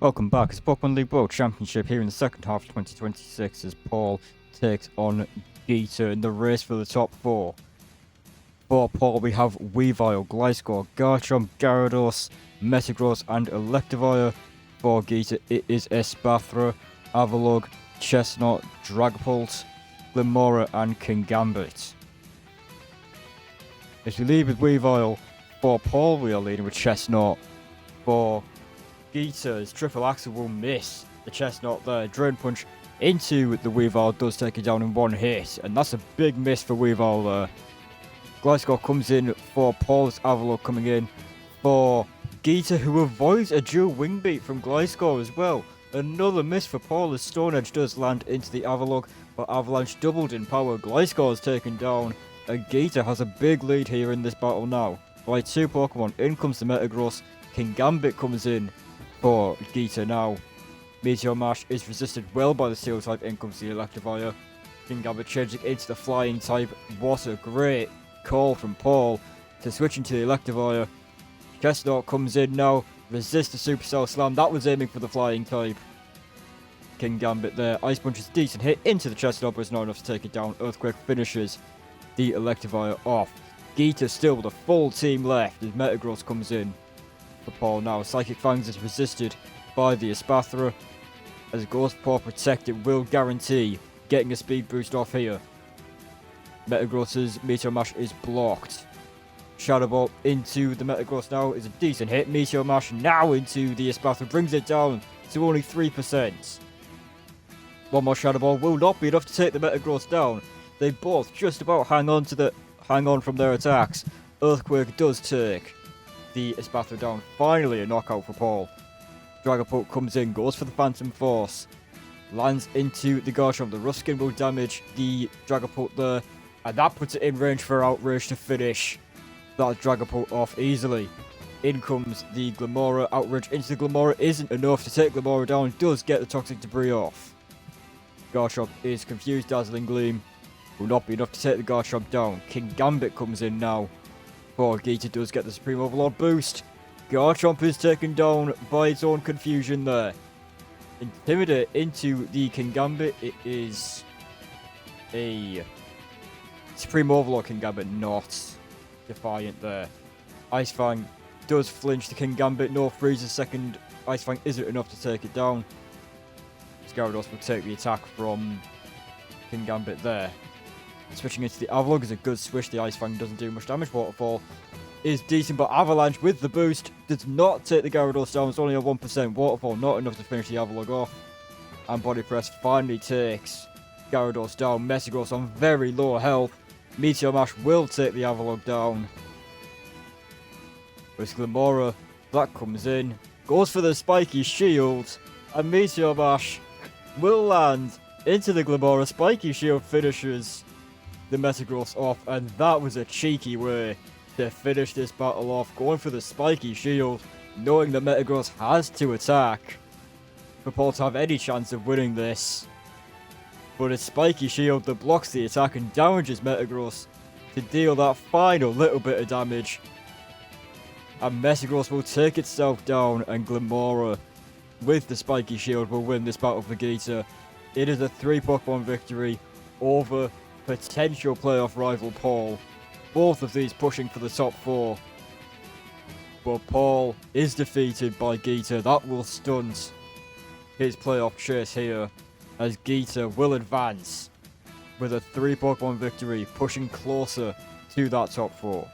Welcome back. It's Pokemon League World Championship here in the second half of 2026 as Paul takes on Geeta in the race for the top four. For Paul, we have Weavile, Gliscor, Garchomp, Gyarados, Metagross, and Electivire. For Geeta, it is Espathra, Avalugg, Chestnut, Dragapult, Glimmora, and Kingambit. As we lead with Weavile, for Paul, we are leading with Chestnut. For Geeta's Triple Axel will miss the Chestnut there. Drain Punch into the Weavile does take it down in one hit, and that's a big miss for Weavile there. Gliscor comes in for Paul's Avalugg coming in for Geeta, who avoids a dual Wing Beat from Gliscor as well. Another miss for Paul as Stone Edge does land into the Avalugg, but Avalanche doubled in power. Gliscor is taken down, and Geeta has a big lead here in this battle now. By two Pokemon, in comes the Metagross. Kingambit comes in for Geeta now. Meteor Mash is resisted well by the Steel type, in comes the Electivire. Kingambit changing into the Flying type. What a great call from Paul to switch into the Electivire. Chestnut comes in now, resist the Supercell Slam, that was aiming for the Flying type. Kingambit there, Ice Punch is decent hit into the Chestnut, but it's not enough to take it down. Earthquake finishes the Electivire off. Geeta still with a full team left as Metagross comes in for Paul now. Psychic Fangs is resisted by the Espathra as Ghost Paw Protect, it will guarantee getting a speed boost off here. Metagross's Meteor Mash is blocked. Shadow Ball into the Metagross now is a decent hit. Meteor Mash now into the Espathra brings it down to only 3%. One more Shadow Ball will not be enough to take the Metagross down. They both just about hang on from their attacks. Earthquake does take the Espathra down. Finally a knockout for Paul. Dragapult comes in, goes for the Phantom Force. Lands into the Garchomp. The Ruskin will damage the Dragapult there. And that puts it in range for Outrage to finish that Dragapult off easily. In comes the Glimmora. Outrage into the Glimmora isn't enough to take Glimmora down. Does get the Toxic Debris off. Garchomp is confused. Dazzling Gleam will not be enough to take the Garchomp down. Kingambit comes in now. For Geeta does get the Supreme Overlord boost. Garchomp is taken down by its own confusion there. Intimidate into the Kingambit. It is a Supreme Overlord Kingambit, not Defiant there. Ice Fang does flinch the Kingambit. No Freeze's second Ice Fang isn't enough to take it down. Gyarados will take the attack from Kingambit there. Switching into the Avalugg is a good switch. The Ice Fang doesn't do much damage. Waterfall is decent, but Avalanche with the boost does not take the Gyarados down. It's only a 1%. Waterfall not enough to finish the Avalugg off. And Body Press finally takes Gyarados down. Metagross on very low health. Meteor Mash will take the Avalugg down. With Glimmora, that comes in. Goes for the Spiky Shield. And Meteor Mash will land into the Glimmora. Spiky Shield finishes the Metagross off, and that was a cheeky way to finish this battle off, going for the Spiky Shield, knowing the Metagross has to attack for Paul to have any chance of winning this. But it's Spiky Shield that blocks the attack and damages Metagross to deal that final little bit of damage. And Metagross will take itself down, and Glimmora with the Spiky Shield will win this battle for Geeta. It is a 3 Pokemon victory over potential playoff rival Paul. Both of these pushing for the top 4. But Paul is defeated by Geeta. That will stunt his playoff chase here, as Geeta will advance with a 3 Pokemon victory, pushing closer to that top 4.